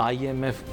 IMF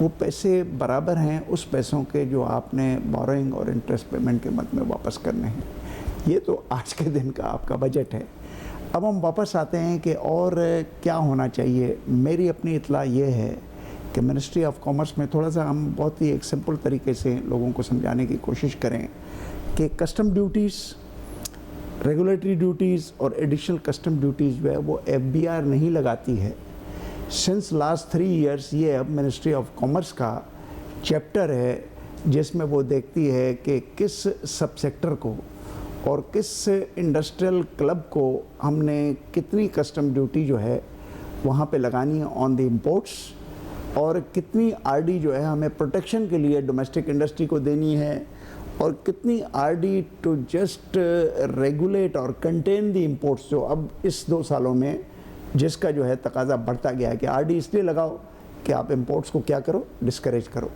وہ پیسے برابر ہیں اس پیسوں کے جو آپ نے بورنگ اور انٹرسٹ پیمنٹ کے مد میں واپس کرنے ہیں. یہ تو آج کے دن کا آپ کا بجٹ ہے. اب ہم واپس آتے ہیں کہ اور کیا ہونا چاہیے. میری اپنی اطلاع یہ ہے کہ منسٹری آف کامرس میں تھوڑا سا ہم بہت ہی ایک سمپل طریقے سے لوگوں کو سمجھانے کی کوشش کریں کہ کسٹم ڈیوٹیز, ریگولیٹری ڈیوٹیز اور ایڈیشنل کسٹم ڈیوٹیز جو ہے وہ FBR نہیں لگاتی ہے. سنس لاسٹ 3 ایئرس یہ اب منسٹری آف کامرس کا چیپٹر ہے جس میں وہ دیکھتی ہے کہ کس سب سیکٹر کو اور کس انڈسٹریل کلب کو ہم نے کتنی کسٹم ڈیوٹی جو ہے وہاں پہ لگانی ہے آن دی امپورٹس, اور کتنی RD جو ہے ہمیں پروٹیکشن کے لیے ڈومیسٹک انڈسٹری کو دینی ہے, اور کتنی RD ٹو جسٹ ریگولیٹ اور کنٹین دی امپورٹس جو اب اس 2 سالوں میں جس کا جو ہے تقاضا بڑھتا گیا کہ RD اس لیے لگاؤ کہ آپ امپورٹس کو کیا کرو, ڈسکریج کرو.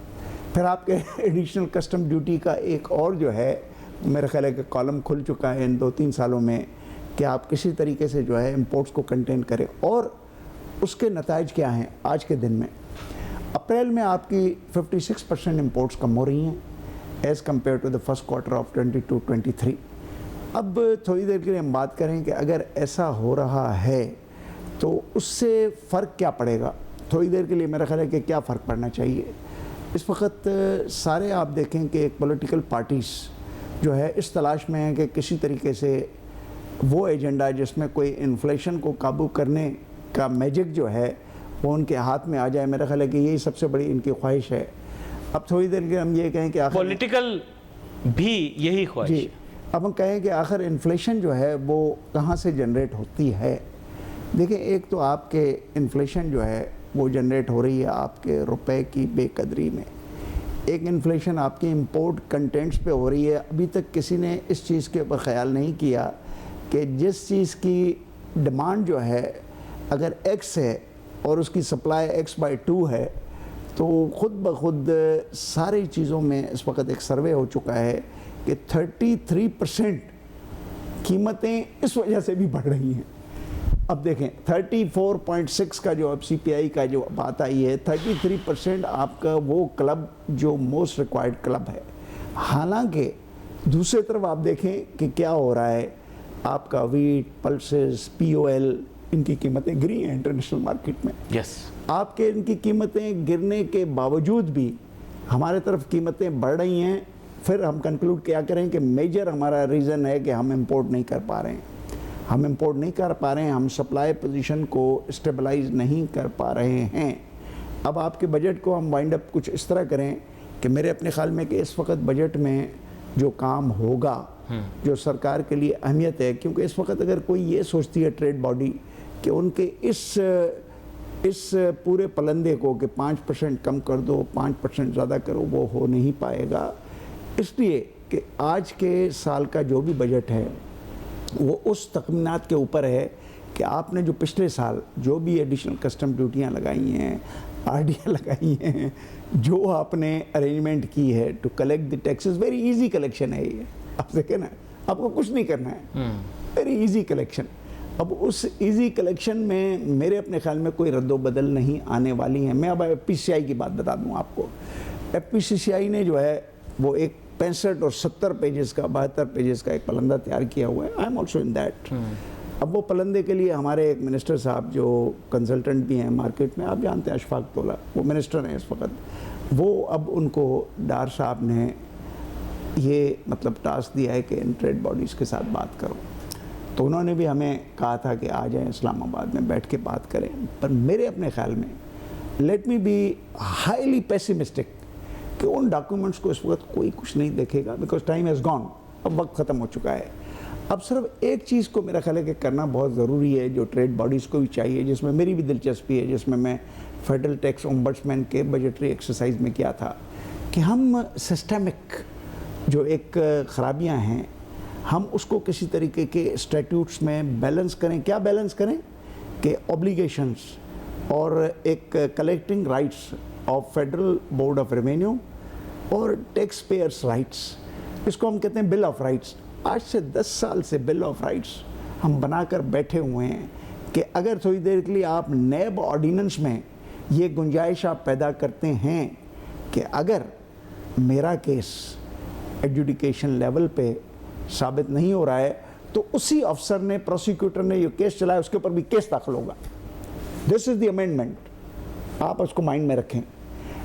پھر آپ کے ایڈیشنل کسٹم ڈیوٹی کا ایک اور جو ہے میرا خیال ہے کہ کالم کھل چکا ہے ان 2-3 سالوں میں کہ آپ کسی طریقے سے جو ہے امپورٹس کو کنٹین کریں. اور اس کے نتائج کیا ہیں آج کے دن میں؟ اپریل میں آپ کی 56% امپورٹس کم ہو رہی ہیں as compare to the first quarter of 22-23. اب تھوڑی دیر کے لیے ہم بات کریں کہ اگر ایسا ہو رہا ہے تو اس سے فرق کیا پڑے گا. تھوڑی دیر کے لیے میرا خیال ہے کہ کیا فرق پڑنا چاہیے. اس وقت سارے آپ دیکھیں کہ ایک پولیٹیکل پارٹیز جو ہے اس تلاش میں ہے کہ کسی طریقے سے وہ ایجنڈا جس میں کوئی انفلیشن کو قابو کرنے کا میجک جو ہے وہ ان کے ہاتھ میں آ جائے. میرا خیال ہے کہ یہی سب سے بڑی ان کی خواہش ہے. اب تھوڑی دیر کے ہم یہ کہیں کہ آخر پولیٹیکل بھی یہی خواہش جی, اب ہم کہیں کہ آخر انفلیشن جو ہے وہ کہاں سے جنریٹ ہوتی ہے. دیکھیں, ایک تو آپ کے انفلیشن جو ہے وہ جنریٹ ہو رہی ہے آپ کے روپے کی بے قدری میں. ایک انفلیشن آپ کی امپورٹ کنٹینٹس پہ ہو رہی ہے. ابھی تک کسی نے اس چیز کے اوپر خیال نہیں کیا کہ جس چیز کی ڈیمانڈ جو ہے اگر X ہے اور اس کی سپلائی X/2 ہے تو خود بخود ساری چیزوں میں اس وقت ایک سروے ہو چکا ہے کہ 33% قیمتیں اس وجہ سے بھی بڑھ رہی ہیں. اب دیکھیں 34.6 کا جو اب CPI کا جو بات آئی ہے, 33% آپ کا وہ کلب جو موسٹ ریکوائرڈ کلب ہے. حالانکہ دوسری طرف آپ دیکھیں کہ کیا ہو رہا ہے, آپ کا ویٹ, پلسز, POL ان کی قیمتیں گری ہیں انٹرنیشنل مارکیٹ میں. یس, آپ کے ان کی قیمتیں گرنے کے باوجود بھی ہمارے طرف قیمتیں بڑھ رہی ہیں. پھر ہم کنکلوڈ کیا کریں کہ میجر ہمارا ریزن ہے کہ ہم امپورٹ نہیں کر پا رہے ہیں. ہم امپورٹ نہیں کر پا رہے ہیں, ہم سپلائی پوزیشن کو اسٹیبلائز نہیں کر پا رہے ہیں. اب آپ کے بجٹ کو ہم وائنڈ اپ کچھ اس طرح کریں کہ میرے اپنے خیال میں کہ اس وقت بجٹ میں جو کام ہوگا جو سرکار کے لیے اہمیت ہے, کیونکہ اس وقت اگر کوئی یہ سوچتی ہے ٹریڈ باڈی کہ ان کے اس پورے پلندے کو کہ 5% کم کر دو, 5% زیادہ کرو, وہ ہو نہیں پائے گا. اس لیے کہ آج کے سال کا جو بھی بجٹ ہے وہ اس تخمینات کے اوپر ہے کہ آپ نے جو پچھلے سال جو بھی ایڈیشنل کسٹم ڈیوٹیاں لگائی ہیں, RDیاں لگائی ہیں, جو آپ نے ارینجمنٹ کی ہے to collect the taxes. Very easy collection ہے یہ, آپ دیکھیں نا, آپ کو کچھ نہیں کرنا ہے, ویری ایزی کلیکشن. اب اس ایزی کلیکشن میں میرے اپنے خیال میں کوئی رد و بدل نہیں آنے والی ہیں. میں اب FPCCI کی بات بتا دوں آپ کو. FPCCI نے جو ہے وہ ایک 65 اور 70 پیجز کا 72 پیجز کا ایک پلندہ تیار کیا ہوا ہے. I am also in that. اب وہ پلندے کے لیے ہمارے ایک منسٹر صاحب جو کنسلٹنٹ بھی ہیں مارکیٹ میں, آپ جانتے ہیں اشفاق تولا, وہ منسٹر ہیں اس وقت. وہ اب ان کو ڈار صاحب نے یہ مطلب ٹاسک دیا ہے کہ ان ٹریڈ باڈیز کے ساتھ بات کرو. تو انہوں نے بھی ہمیں کہا تھا کہ آ جائیں اسلام آباد میں بیٹھ کے بات کریں. پر میرے اپنے خیال میں let me be highly pessimistic کہ ان ڈاکیومنٹس کو اس وقت کوئی کچھ نہیں دیکھے گا, بیکاز ٹائم ہیز گون. اب وقت ختم ہو چکا ہے. اب صرف ایک چیز کو میرا خیال ہے کہ کرنا بہت ضروری ہے, جو ٹریڈ باڈیز کو بھی چاہیے, جس میں میری بھی دلچسپی ہے, جس میں میں فیڈرل ٹیکس اومبڈسمین کے بجٹری ایکسرسائز میں کیا تھا, کہ ہم سسٹمک جو ایک خرابیاں ہیں ہم اس کو کسی طریقے کے اسٹیٹیوٹس میں بیلنس کریں. کیا بیلنس کریں کہ اوبلیگیشنس اور ایک collecting rights of federal board of revenue اور ٹیکس پیئرس رائٹس, اس کو ہم کہتے ہیں بل آف رائٹس. آج سے 10 سال سے بل آف رائٹس ہم بنا کر بیٹھے ہوئے ہیں کہ اگر تھوڑی دیر کے لیے آپ نیب آرڈیننس میں یہ گنجائش آپ پیدا کرتے ہیں کہ اگر میرا کیس ایڈجوڈیکیشن لیول پہ ثابت نہیں ہو رہا ہے تو اسی افسر نے, پروسیکیوٹر نے یہ کیس چلایا, اس کے اوپر بھی کیس داخل ہوگا. دس از دی امینڈمنٹ, آپ اس کو مائنڈ میں رکھیں.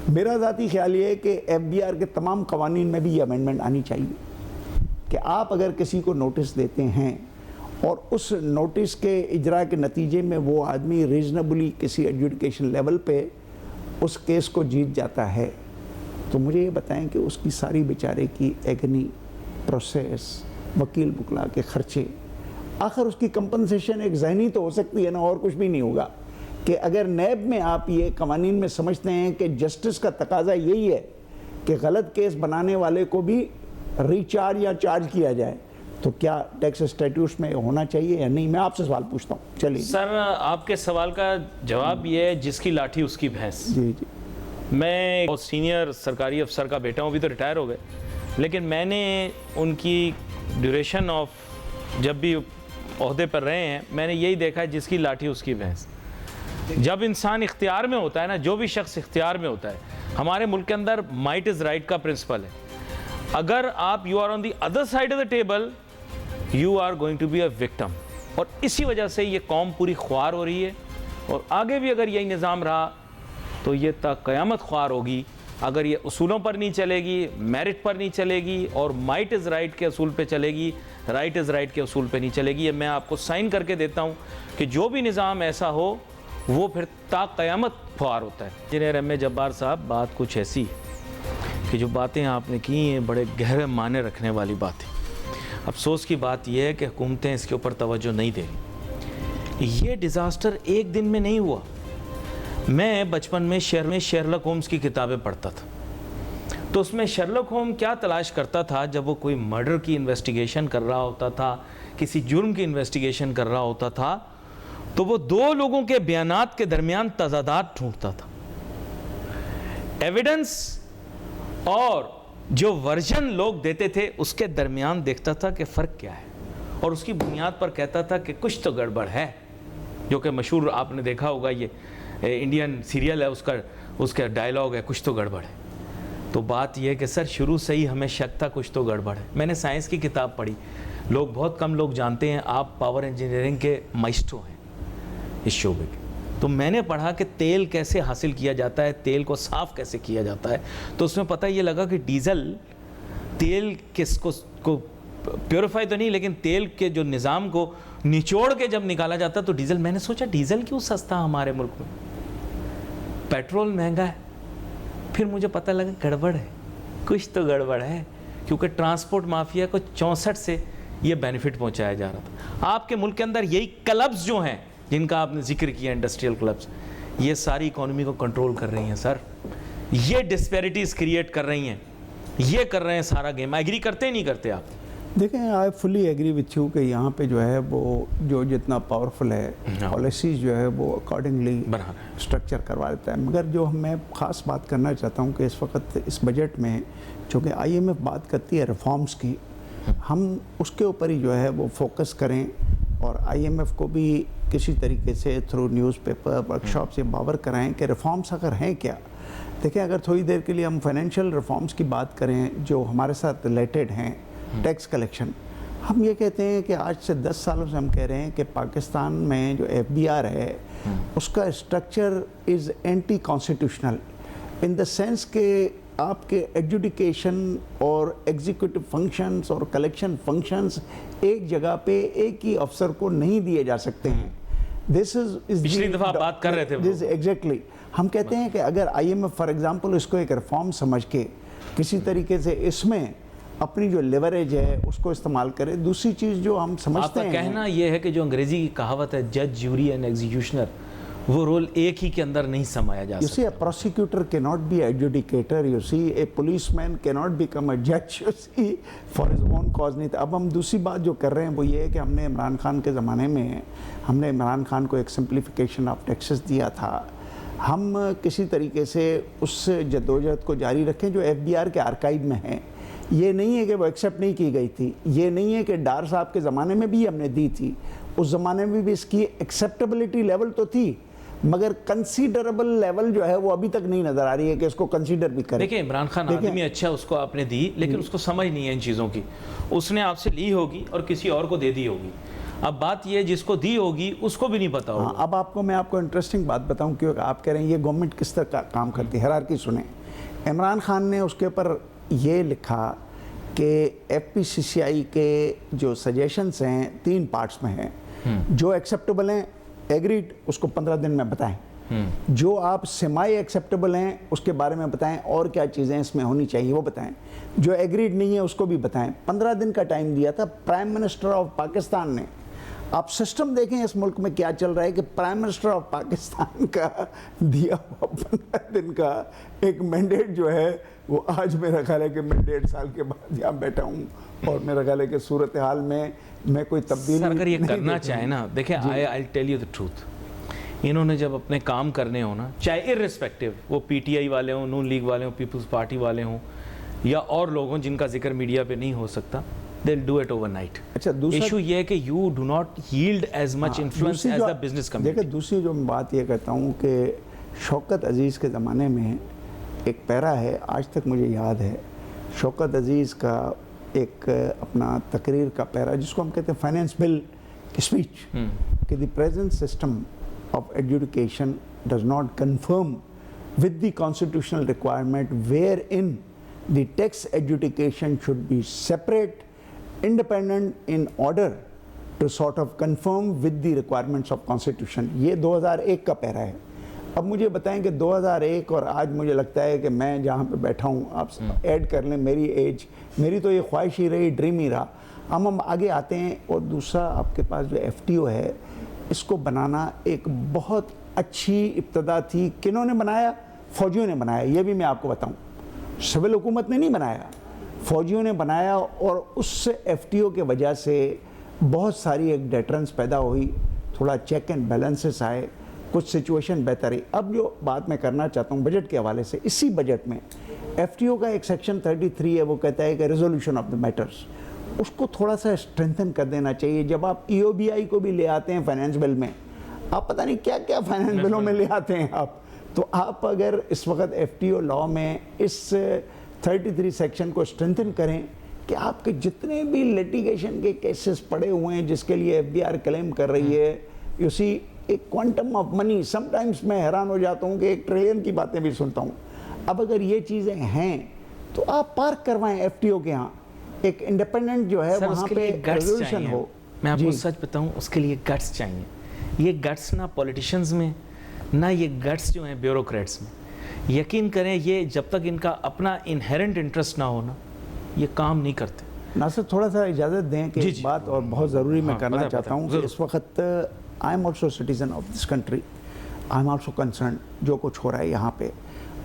میرا ذاتی خیال یہ ہے کہ ایف بی آر کے تمام قوانین میں بھی یہ امینڈمنٹ آنی چاہیے کہ آپ اگر کسی کو نوٹس دیتے ہیں اور اس نوٹس کے اجرا کے نتیجے میں وہ آدمی ریزنیبلی کسی ایڈجوڈیکیشن لیول پہ اس کیس کو جیت جاتا ہے, تو مجھے یہ بتائیں کہ اس کی ساری بیچارے کی ایگنی, پروسیس, وکیل بکلا کے خرچے, آخر اس کی کمپنسیشن ایک ذہنی تو ہو سکتی ہے نا, اور کچھ بھی نہیں ہوگا. کہ اگر نیب میں آپ یہ قوانین میں سمجھتے ہیں کہ جسٹس کا تقاضا یہی ہے کہ غلط کیس بنانے والے کو بھی ریچارج یا چارج کیا جائے, تو کیا ٹیکس اسٹیٹیوٹس میں ہونا چاہیے یا نہیں؟ میں آپ سے سوال پوچھتا ہوں. چلیے سر, آپ کے سوال کا جواب یہ ہے, جس کی لاٹھی اس کی بھینس. جی جی. میں بہت سینئر سرکاری افسر کا بیٹا ہوں, ابھی تو ریٹائر ہو گئے, لیکن میں نے ان کی ڈیوریشن آف جب بھی عہدے پر رہے ہیں, میں نے یہی دیکھا ہے جس کی لاٹھی اس کی بھینس. جب انسان اختیار میں ہوتا ہے نا, جو بھی شخص اختیار میں ہوتا ہے, ہمارے ملک کے اندر مائٹ از رائٹ کا پرنسپل ہے. اگر آپ you are on the other side of the table, you are going to be a victim. اور اسی وجہ سے یہ قوم پوری خوار ہو رہی ہے, اور آگے بھی اگر یہی نظام رہا تو یہ تا قیامت خوار ہوگی. اگر یہ اصولوں پر نہیں چلے گی, میرٹ پر نہیں چلے گی, اور مائٹ از رائٹ کے اصول پہ چلے گی, رائٹ از رائٹ کے اصول پہ نہیں چلے گی. یہ میں آپ کو سائن کر کے دیتا ہوں کہ جو بھی نظام ایسا ہو وہ پھر تا قیامت خوار ہوتا ہے. انجینئر ایم اے جبار صاحب, بات کچھ ایسی کہ جو باتیں آپ نے کی ہیں بڑے گہرے معنی رکھنے والی باتیں. افسوس کی بات یہ ہے کہ حکومتیں اس کے اوپر توجہ نہیں دے رہی. یہ ڈیزاسٹر ایک دن میں نہیں ہوا. میں بچپن میں شیرلک ہومز کی کتابیں پڑھتا تھا, تو اس میں شیرلک ہوم کیا تلاش کرتا تھا, جب وہ کوئی مرڈر کی انویسٹیگیشن کر رہا ہوتا تھا, کسی جرم کی انویسٹیگیشن کر رہا ہوتا تھا, تو وہ دو لوگوں کے بیانات کے درمیان تضادات ڈھونڈتا تھا. ایویڈنس اور جو ورژن لوگ دیتے تھے اس کے درمیان دیکھتا تھا کہ فرق کیا ہے, اور اس کی بنیاد پر کہتا تھا کہ کچھ تو گڑبڑ ہے. جو کہ مشہور آپ نے دیکھا ہوگا, یہ انڈین سیریل ہے, اس کا ڈائلاگ ہے, کچھ تو گڑبڑ ہے. تو بات یہ ہے کہ سر شروع سے ہی ہمیں شک تھا کچھ تو گڑبڑ ہے. میں نے سائنس کی کتاب پڑھی, بہت کم لوگ جانتے ہیں آپ پاور انجینئرنگ کے مائسٹرو ہیں اس شعبے کے. تو میں نے پڑھا کہ تیل کیسے حاصل کیا جاتا ہے, تیل کو صاف کیسے کیا جاتا ہے. تو اس میں پتہ یہ لگا کہ ڈیزل, تیل کس کو پیوریفائی تو نہیں, لیکن تیل کے جو نظام کو نچوڑ کے جب نکالا جاتا تو ڈیزل, میں نے سوچا ڈیزل کیوں سستا ہمارے ملک میں, پیٹرول مہنگا ہے. پھر مجھے پتہ لگا گڑبڑ ہے, کچھ تو گڑبڑ ہے, کیونکہ ٹرانسپورٹ مافیا کو 64 سے یہ بینیفٹ پہنچایا جا رہا تھا. آپ کے ملک کے اندر یہی کلبز جو ہیں جن کا آپ نے ذکر کیا, انڈسٹریل کلبز, یہ ساری اکانومی کو کنٹرول کر رہی ہیں سر. یہ ڈسپیرٹیز کریٹ کر رہی ہیں, یہ کر رہے ہیں سارا گیم. ایگری کرتے نہیں کرتے آپ؟ دیکھیں, آئی فلی ایگری وتھ یو کہ یہاں پہ جو ہے وہ جو جتنا پاورفل ہے پالیسیز جو ہے وہ اکارڈنگلی اسٹرکچر کروا دیتا ہے. مگر جو میں خاص بات کرنا چاہتا ہوں کہ اس وقت اس بجٹ میں چونکہ آئی ایم ایف بات کرتی ہے ریفارمز کی, ہم اس کے اوپر ہی جو ہے وہ فوکس کریں, اور آئی ایم ایف کو بھی کسی طریقے سے through news paper work shop سے باور کرائیں کہ ریفارمز اگر ہیں کیا. دیکھیں, اگر تھوڑی دیر کے لیے ہم فائنینشیل ریفارمز کی بات کریں جو ہمارے ساتھ ریلیٹڈ ہیں, ٹیکس کلیکشن, ہم یہ کہتے ہیں کہ آج سے 10 سالوں سے ہم کہہ رہے ہیں کہ پاکستان میں جو ایف بی آر ہے اس کا structure is anti constitutional in the sense کہ آپ کے ایڈجوڈیکیشن اور ایگزیکیوٹو فنکشنز اور کلیکشن فنکشنز ایک جگہ پہ ایک ہی افسر کو نہیں دیے جا سکتے ہیں. پچھلی دفعہ بات کر رہے تھے ایگزیکٹلی. ہم کہتے ہیں کہ اگر I M F for example اس کو ایک ریفارم سمجھ کے کسی طریقے سے اس میں اپنی جو لیوریج ہے اس کو استعمال کرے. دوسری چیز جو ہم سمجھتے ہیں, آپ کا کہنا یہ ہے کہ جو انگریزی کی کہاوت ہے جج, جیوری اینڈ ایگزیکیوشنر, وہ رول ایک ہی کے اندر نہیں سمایا جا سکتا. You see, a prosecutor cannot be an adjudicator. You see, a policeman cannot become a judge. You see, for his own cause نہیں تھا. اب ہم دوسری بات جو کر رہے ہیں وہ یہ ہے کہ ہم نے عمران خان کے زمانے میں ہم نے عمران خان کو ایک سمپلیفیکیشن آف ٹیکسز دیا تھا. ہم کسی طریقے سے اس جدوجہد کو جاری رکھیں جو ایف بی آر کے آرکائیو میں ہیں. یہ نہیں ہے کہ وہ ایکسیپٹ نہیں کی گئی تھی, یہ نہیں ہے کہ ڈار صاحب کے زمانے میں بھی ہم نے دی تھی, اس زمانے میں بھی اس کی ایکسیپٹیبلٹی لیول تو تھی, مگر کنسیڈریبل لیول جو ہے وہ ابھی تک نہیں نظر آ رہی ہے کہ اس کو کنسیڈر بھی کریں. دیکھیں عمران خان آدمی اچھا اس کو آپ نے دی, لیکن اس کو سمجھ نہیں ہے ان چیزوں کی. اس نے آپ سے لی ہوگی اور کسی اور کو دے دی ہوگی. اب بات یہ جس کو دی ہوگی اس کو بھی نہیں پتا ہوگا. اب میں آپ کو انٹرسٹنگ بات بتاؤں, کیونکہ آپ کہہ رہے ہیں یہ گورنمنٹ کس طرح کام کرتی ہے. ہیرارکی سنیں. عمران خان نے اس کے اوپر یہ لکھا کہ ایف پی سی سی آئی کے جو سجیشنز ہیں 3 پارٹس میں ہیں. جو ایکسیپٹیبل ہیں ایگریڈ اس کو 15 دن میں بتائیں, جو آپ سیمائی ایکسیپٹیبل ہیں اس کے بارے میں بتائیں, اور کیا چیزیں اس میں ہونی چاہیے وہ بتائیں, جو ایگریڈ نہیں ہے اس کو بھی بتائیں. 15 دن کا ٹائم دیا تھا پرائم منسٹر آف پاکستان نے. آپ سسٹم دیکھیں اس ملک میں کیا چل رہا ہے کہ پرائم منسٹر آف پاکستان کا دیا ہوا 15 دن کا ایک مینڈیٹ جو ہے وہ آج میرا خیال ہے کہ میں 1.5 سال کے بعد یہاں بیٹھا ہوں, اور میرا خیال ہے کہ صورتحال میں کوئی تبدیلی اگر یہ کرنا چاہیں نا, دیکھیں I'll tell you the truth, انہوں نے جب اپنے کام کرنے ہو نا, چاہے ارسپیکٹیو وہ پی ٹی آئی والے ہوں, نون لیگ والے ہوں, پیپلز پارٹی والے ہوں, یا اور لوگ ہوں جن کا ذکر میڈیا پہ نہیں ہو سکتا, they'll do it overnight. اچھا دوسرا ایشو یہ ہے کہ you do not yield as much influence as the business community. دیکھیں دوسری جو میں بات یہ کہتا ہوں کہ شوکت عزیز کے زمانے میں ایک پیرا ہے, آج تک مجھے یاد ہے, شوکت عزیز کا ایک اپنا تقریر کا پیرا جس کو ہم کہتے ہیں فائنینس بل کی اسپیچ, کہ the present system of education does not conform with the constitutional requirement wherein the tax education should be separate, independent in order to sort of conform with the requirements of constitution. یہ 2001 کا پیرا ہے. اب مجھے بتائیں کہ 2001 اور آج مجھے لگتا ہے کہ میں جہاں پہ بیٹھا ہوں, آپ ایڈ کر لیں میری ایج, میری تو یہ خواہش ہی رہی, ڈریم ہی رہا. ہم آگے آتے ہیں. اور دوسرا آپ کے پاس جو ایف ٹی او ہے اس کو بنانا ایک بہت اچھی ابتدا تھی. کنہوں نے بنایا؟ فوجیوں نے بنایا. یہ بھی میں آپ کو بتاؤں, سول حکومت نے نہیں بنایا, فوجیوں نے بنایا, اور اس سے ایف ٹی او کے وجہ سے بہت ساری ایک ڈیٹرنس پیدا ہوئی, تھوڑا چیک اینڈ بیلنسز آئے, کچھ سچویشن بہتر ہے. اب جو بات میں کرنا چاہتا ہوں بجٹ کے حوالے سے, اسی بجٹ میں ایف ٹی او کا ایک سیکشن 33 ہے, وہ کہتا ہے کہ ریزولوشن آف دا میٹرز, اس کو تھوڑا سا اسٹرینتھن کر دینا چاہیے. جب آپ ای او بی آئی کو بھی لے آتے ہیں فائنینس بل میں, آپ پتہ نہیں کیا کیا فائنینس بلوں میں لے آتے ہیں آپ, تو آپ اگر اس وقت ایف ٹی او لاء میں اس 33 سیکشن کو اسٹرینتھن کریں کہ آپ کے جتنے بھی لیٹیگیشن کے کیسز پڑے ہوئے ہیں جس کے لیے ایف بی آر کلیم کر رہی ہے, یو سی ایک quantum of money, some times میں حیران ہو جاتا ہوں کہ 1 ٹریلین کی باتیں بھی سنتا ہوں. اب اگر یہ چیزیں ہیں تو آپ پارک کروائیں ایف ٹی او کے ہاں, ایک انڈیپینڈنٹ جو ہے وہاں پہ ریزولوشن ہو. میں آپ کو سچ بتاؤں, اس کے لیے گٹس چاہیے. یہ گٹس نہ پولیٹیشنز میں, نہ یہ گٹس جو ہیں بیوروکریٹس میں. یقین کریں یہ جب تک ان کا اپنا انہیرنٹ انٹرسٹ نہ ہونا یہ کام نہیں کرتے. ناصر تھوڑا سا اجازت دیں کہ ایک بات اور بہت ضروری میں کرنا چاہتا ہوں کہ اس وقت I am also citizen of this country, I am also concern جو کچھ ہو رہا ہے یہاں پہ,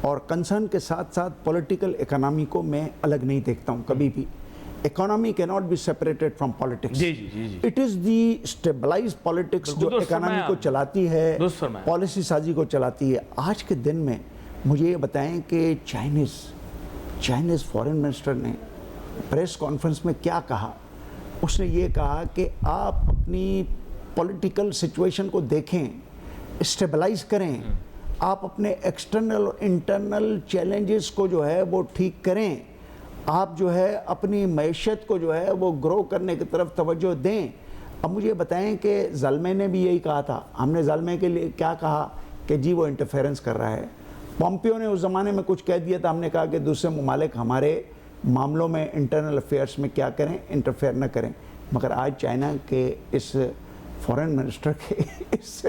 اور کنسرن کے ساتھ ساتھ پولیٹیکل اکانومی کو میں الگ نہیں دیکھتا ہوں کبھی بھی. Economy cannot be separated from politics. It is the stabilized politics جو economy کو چلاتی ہے, پالیسی سازی کو چلاتی ہے. آج کے دن میں مجھے یہ بتائیں کہ چائنیز فورن منسٹر نے پریس کانفرنس میں کیا کہا. اس نے یہ کہا کہ آپ اپنی پولیٹیکل سچویشن کو دیکھیں, اسٹیبلائز کریں, آپ اپنے ایکسٹرنل اور انٹرنل چیلنجز کو جو ہے وہ ٹھیک کریں, آپ جو ہے اپنی معیشت کو جو ہے وہ گرو کرنے کی طرف توجہ دیں. اب مجھے بتائیں کہ زلمے نے بھی یہی کہا تھا. ہم نے زلمے کے لیے کیا کہا کہ جی وہ انٹرفیرنس کر رہا ہے. پومپیو نے اس زمانے میں کچھ کہہ دیا تھا, ہم نے کہا کہ دوسرے ممالک ہمارے معاملوں میں انٹرنل افیئرس میں کیا کریں, انٹرفیئر نہ کریں. مگر آج چائنا کے اس فورن منسٹر کے اس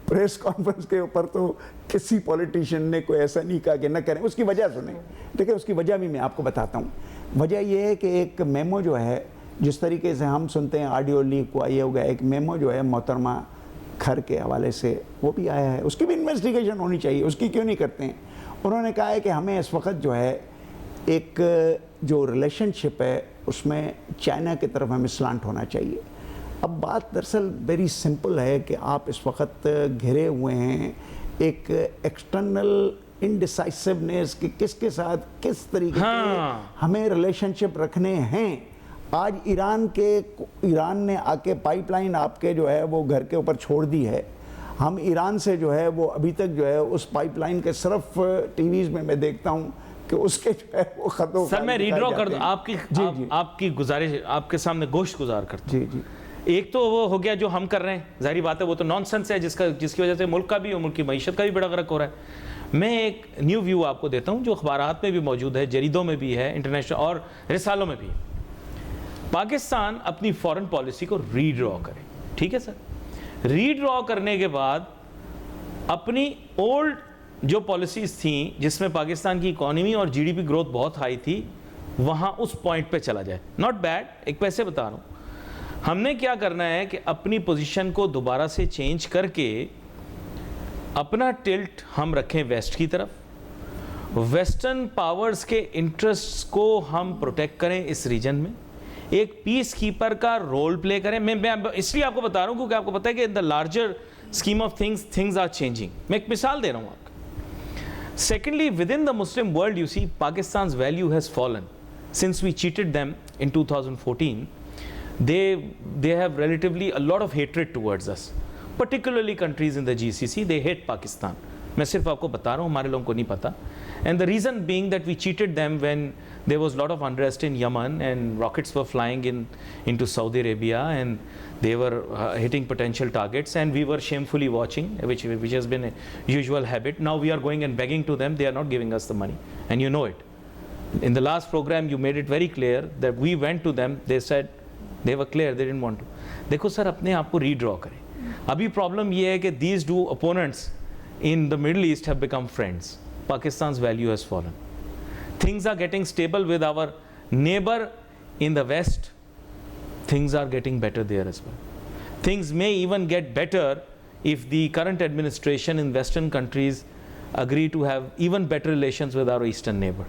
پریس کانفرنس کے اوپر تو کسی پولیٹیشین نے کوئی ایسا نہیں کہا کہ نہ کریں. اس کی وجہ سنیں, دیکھیں اس کی وجہ بھی میں آپ کو بتاتا ہوں. وجہ یہ ہے کہ ایک میمو جو ہے, جس طریقے سے ہم سنتے ہیں آڈیو لیک ہوا یہ ہو گیا, ایک میمو جو ہے محترمہ کھر کے حوالے سے وہ بھی آیا ہے. اس کی بھی انویسٹیگیشن ہونی چاہیے, اس کی کیوں نہیں کرتے ہیں. انہوں نے کہا ہے کہ ہمیں اس وقت جو ہے ایک جو ریلیشن شپ ہے اس میں چائنا کی طرف ہمیں سلانٹ ہونا چاہیے. اب بات دراصل ویری سمپل ہے کہ آپ اس وقت گھرے ہوئے ہیں ایک ایکسٹرنل انڈیسائسونیس کہ کس کے ساتھ کس طریقے سے ہمیں ریلیشن شپ رکھنے ہیں. آج ایران نے آ کے پائپ لائن آپ کے جو ہے وہ گھر کے اوپر چھوڑ دی ہے. ہم ایران سے جو ہے وہ ابھی تک جو ہے اس پائپ لائن کے صرف ٹی ویز میں دیکھتا ہوں کہ اس کے جو ہے وہ خطوں سر میں ریڈرا کر دوں آپ کی گزارش آپ کے سامنے گوشت گزار کرتا ہوں. ایک تو وہ ہو گیا جو ہم کر رہے ہیں، ظاہری بات ہے وہ تو نان سنس ہے جس کی وجہ سے ملک کا بھی اور ملک کی معیشت کا بھی بڑا غرق ہو رہا ہے. میں ایک نیو ویو آپ کو دیتا ہوں جو اخبارات میں بھی موجود ہے، جریدوں میں بھی ہے، انٹرنیشنل اور رسالوں میں بھی ہے. پاکستان اپنی فارن پالیسی کو ری ڈرا کرے. ٹھیک ہے سر، ری ڈرا کرنے کے بعد اپنی اولڈ جو پالیسیز تھیں جس میں پاکستان کی اکانومی اور جی ڈی پی گروتھ بہت ہائی تھی وہاں اس پوائنٹ پہ چلا جائے. ناٹ بیڈ، ایک پیسے بتا رہا ہوں. ہم نے کیا کرنا ہے کہ اپنی پوزیشن کو دوبارہ سے چینج کر کے اپنا ٹلٹ ہم رکھیں ویسٹ کی طرف. ویسٹرن پاورز کے انٹرسٹس کو ہم پروٹیکٹ کریں اس ریجن میں، ایک پیس کیپر کا رول پلے کریں. میں اس لیے آپ کو بتا رہا ہوں کیونکہ آپ کو پتہ ہے کہ in the larger scheme of things are changing. میں ایک مثال دے رہا ہوں آپ کو. Secondly, within the Muslim world, you see, Pakistan's value has fallen. Since we cheated them in 2014, they have relatively a lot of hatred towards us. Particularly countries in the GCC, they hate Pakistan. میں صرف آپ کو بتا رہا ہوں، ہمارے لوگوں کو نہیں پتا. And the reason being that we cheated them when there was a lot of unrest in Yemen and rockets were flying into Saudi Arabia and they were hitting potential targets and we were shamefully watching, which has been a usual habit. Now we are going and begging to them, they are not giving us the money and you know it. In the last program you made it very clear that we went to them, they said they were clear, they didn't want to. دیکھو سر اپنے آپ کو ری ڈرا کریں. ابھی problem یہ ہے کہ these two opponents in the Middle East have become friends. Pakistan's value has fallen. Things are getting stable with our neighbor in the West. Things are getting better there as well. Things may even get better if the current administration in Western countries agree to have even better relations with our Eastern neighbor.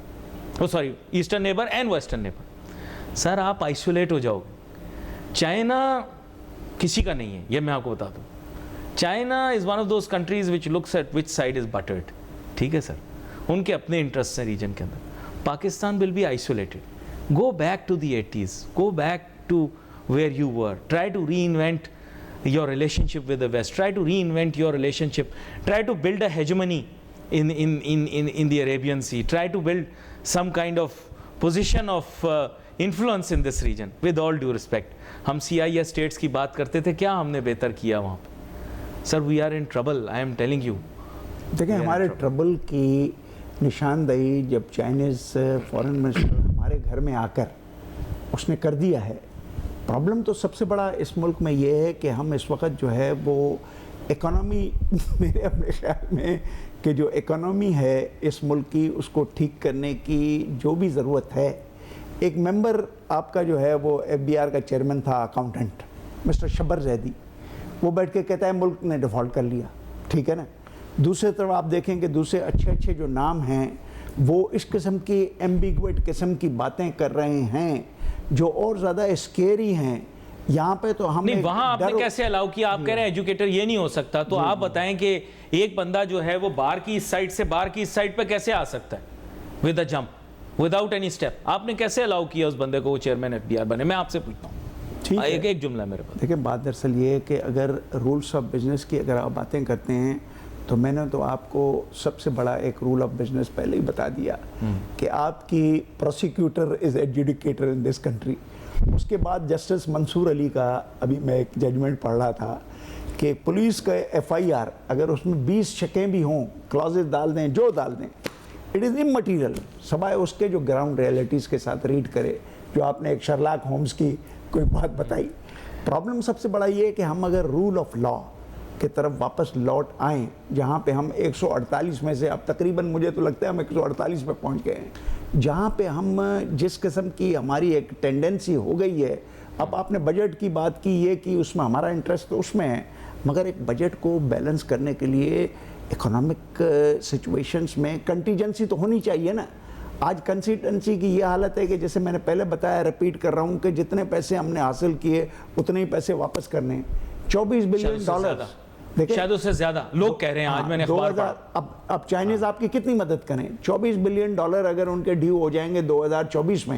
Eastern neighbor and Western neighbor. سر آپ isolate ہو جاؤ گے. China کسی کا نہیں ہے، یہ میں آپ کو بتا دوں. China is one of those countries which looks at which side is buttered. ٹھیک ہے سر، ان کے اپنے انٹرسٹ ہیں ریجن کے اندر. Pakistan will be isolated. Go back to the 80s, go back to where you were. Try to reinvent your relationship with the West. Try to reinvent your relationship. Try to build a hegemony in the Arabian Sea. Try to build some kind of position of influence in this region. With all due respect, ہم CIS states کی بات کرتے تھے، کیا ہم نے بہتر کیا وہاں پہ؟ Sir, we are in trouble. I am telling you. دیکھیں ہمارے ٹربل کی نشاندہی جب چائنیز فارن منسٹر ہمارے گھر میں آ کر اس نے کر دیا ہے. پرابلم تو سب سے بڑا اس ملک میں یہ ہے کہ ہم اس وقت جو ہے وہ اکانومی میرے اپنے خیال میں کہ جو اکانومی ہے اس ملک کی اس کو ٹھیک کرنے کی جو بھی ضرورت ہے. ایک ممبر آپ کا جو ہے وہ FBR کا چیئرمین تھا اکاؤنٹنٹ مسٹر شبر زیدی، وہ بیٹھ کے کہتا ہے ملک نے ڈیفالٹ کر لیا. ٹھیک ہے نا. دوسرے طرف آپ دیکھیں کہ دوسرے اچھے جو نام ہیں وہ اس قسم کی ایمبیگویٹ قسم کی باتیں کر رہے ہیں جو اور زیادہ اسکیری ہیں. یہاں پہ تو ہم نہیں، وہاں آپ نے کیسے الاؤ کیا؟ آپ کہہ رہے ہیں ایجوکیٹر یہ نہیں ہو سکتا، تو آپ بتائیں کہ ایک بندہ جو ہے وہ باہر کی اس سائڈ سے باہر کی اس سائڈ پہ کیسے آ سکتا ہے with a jump without any step? آپ نے کیسے الاؤ کیا اس بندے کو وہ چیئرمین FBR بنے؟ میں آپ سے پوچھتا ہوں. ایک جملہ میرے پاس. دیکھیں بات دراصل یہ ہے کہ اگر رولس آف بزنس کی اگر آپ باتیں کرتے ہیں تو میں نے تو آپ کو سب سے بڑا ایک رول آف بزنس پہلے ہی بتا دیا کہ آپ کی prosecutor is ایڈجوڈیکیٹر in this country. اس کے بعد جسٹس منصور علی کا ابھی میں ایک ججمنٹ پڑھ رہا تھا کہ پولیس کا FIR اگر اس میں 20 شکیں بھی ہوں، کلازز ڈال دیں، جو ڈال دیں، اٹ از امٹیریل سوائے اس کے جو گراؤنڈ ریئلٹیز کے ساتھ ریڈ کرے. جو آپ نے ایک شرلاک ہومز کی کوئی بات بتائی. پرابلم سب سے بڑا یہ ہے کہ ہم اگر رول آف لا کی طرف واپس لوٹ آئیں جہاں پہ ہم 148 میں سے اب تقریباً مجھے تو لگتا ہے ہم 148 پہ پہنچ گئے ہیں، جہاں پہ ہم جس قسم کی ہماری ایک ٹینڈنسی ہو گئی ہے. اب آپ نے بجٹ کی بات کی، یہ کہ اس میں ہمارا انٹرسٹ تو اس میں ہے، مگر ایک بجٹ کو بیلنس کرنے کے لیے اکنامک سچویشنز میں کنٹیجنسی تو ہونی چاہیے نا. آج کنسیٹنسی کی یہ حالت ہے کہ جیسے میں نے پہلے بتایا، ریپیٹ کر رہا ہوں کہ جتنے پیسے ہم نے حاصل کیے اتنے ہی پیسے واپس کرنے. $24 بلین شاید اس سے زیادہ لوگ کہہ رہے ہیں. آج میں نے اخبار پڑھا. اب چائنیز آپ کی کتنی مدد کریں؟ $24 بلین اگر ان کے ڈیو ہو جائیں گے 2024 میں.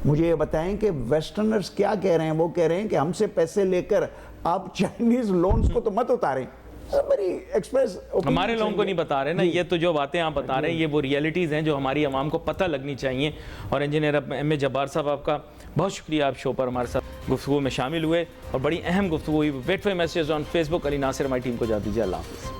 مجھے یہ بتائیں کہ ویسٹرنرز کیا کہہ رہے ہیں؟ وہ کہہ رہے ہیں کہ ہم سے پیسے لے کر آپ چائنیز لونز کو تو مت اتاریں. بڑی ایکسپریس ہمارے لوگوں کو نہیں بتا رہے نا, یہ تو جو باتیں آپ بتا رہے ہیں یہ وہ ریئلٹیز ہیں جو ہماری عوام کو پتہ لگنی چاہیے. اور انجینئر ایم اے جبار صاحب, آپ کا بہت شکریہ, آپ شو پر ہمارے ساتھ گفتگو میں شامل ہوئے اور بڑی اہم گفتگو ہوئی. Wait for messages on Facebook. Ali Nasir ہماری ٹیم کو اجازت دیجیے. اللہ حافظ.